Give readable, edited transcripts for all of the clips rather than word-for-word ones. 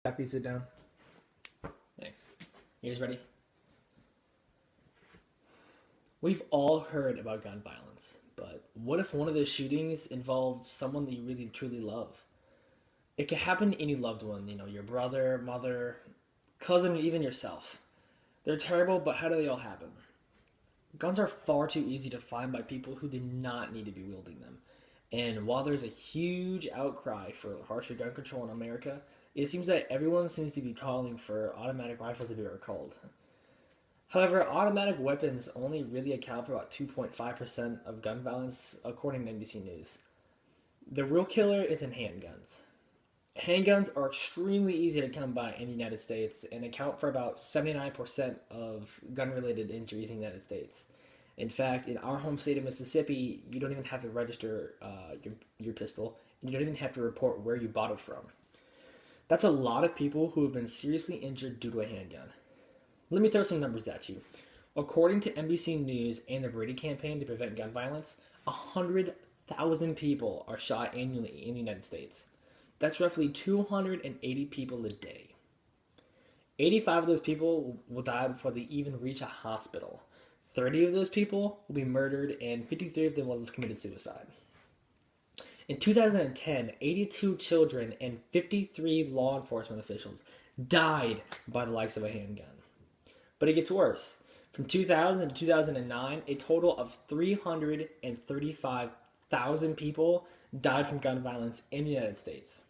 Happy to sit down. Thanks. You guys ready? We've all heard about gun violence, but what if one of those shootings involved someone that you really truly love? It could happen to any loved one, your brother, mother, cousin, or even yourself. They're terrible, but how do they all happen? Guns are far too easy to find by people who do not need to be wielding them. And while there's a huge outcry for harsher gun control in America, it seems that everyone seems to be calling for automatic rifles to be recalled. However, automatic weapons only really account for about 2.5% of gun violence, according to NBC News. The real killer is in handguns. Handguns are extremely easy to come by in the United States and account for about 79% of gun-related injuries in the United States. In fact, in our home state of Mississippi, you don't even have to register your pistol, and you don't even have to report where you bought it from. That's a lot of people who have been seriously injured due to a handgun. Let me throw some numbers at you. According to NBC News and the Brady campaign to prevent gun violence, 100,000 people are shot annually in the United States. That's roughly 280 people a day. 85 of those people will die before they even reach a hospital. 30 of those people will be murdered, and 53 of them will have committed suicide. In 2010, 82 children and 53 law enforcement officials died by the likes of a handgun. But it gets worse. From 2000 to 2009, a total of 335,000 people died from gun violence in the United States.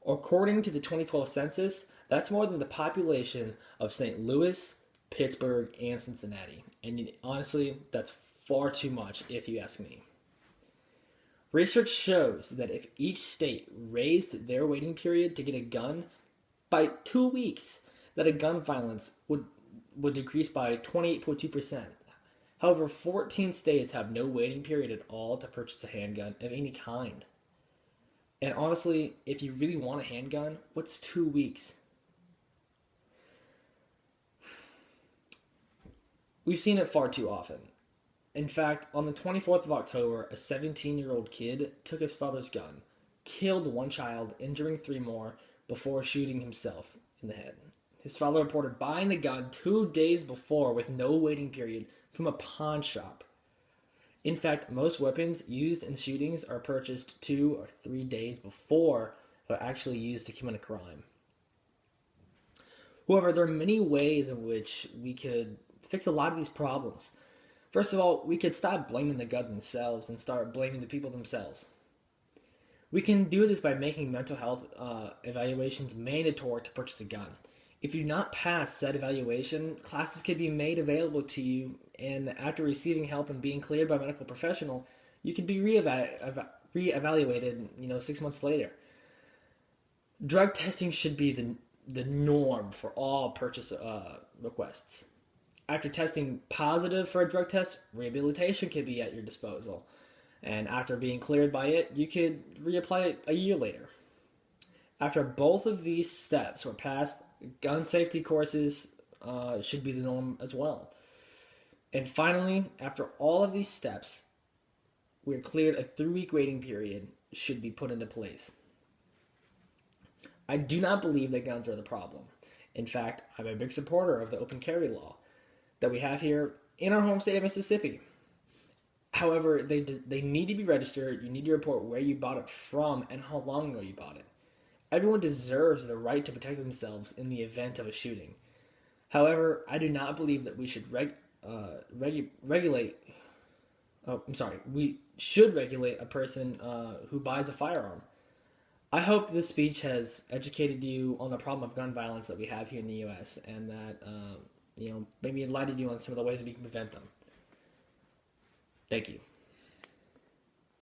According to the 2012 census, that's more than the population of St. Louis, Pittsburgh, and Cincinnati. And honestly, that's far too much if you ask me. Research shows that if each state raised their waiting period to get a gun by 2 weeks, that a gun violence would decrease by 28.2%. However, 14 states have no waiting period at all to purchase a handgun of any kind. And honestly, if you really want a handgun, what's 2 weeks? We've seen it far too often. In fact, on the 24th of October, a 17-year-old kid took his father's gun, killed one child, injuring 3 more, before shooting himself in the head. His father reported buying the gun 2 days before with no waiting period from a pawn shop. In fact, most weapons used in shootings are purchased 2 or 3 days before they're actually used to commit a crime. However, there are many ways in which we could fix a lot of these problems. First of all, we could stop blaming the gun themselves and start blaming the people themselves. We can do this by making mental health evaluations mandatory to purchase a gun. If you do not pass said evaluation, classes can be made available to you, and after receiving help and being cleared by a medical professional, you can be reevaluated 6 months later. Drug testing should be the norm for all purchase requests. After testing positive for a drug test, rehabilitation could be at your disposal. And after being cleared by it, you could reapply it a year later. After both of these steps were passed, gun safety courses should be the norm as well. And finally, after all of these steps, we're cleared, a 3-week waiting period should be put into place. I do not believe that guns are the problem. In fact, I'm a big supporter of the open carry law that we have here in our home state of Mississippi. However, they need to be registered. You need to report where you bought it from and how long ago you bought it. Everyone deserves the right to protect themselves in the event of a shooting. However, I do not believe that we should regulate. We should regulate a person who buys a firearm. I hope this speech has educated you on the problem of gun violence that we have here in the U.S. and that maybe enlightened you on some of the ways that we can prevent them. Thank you.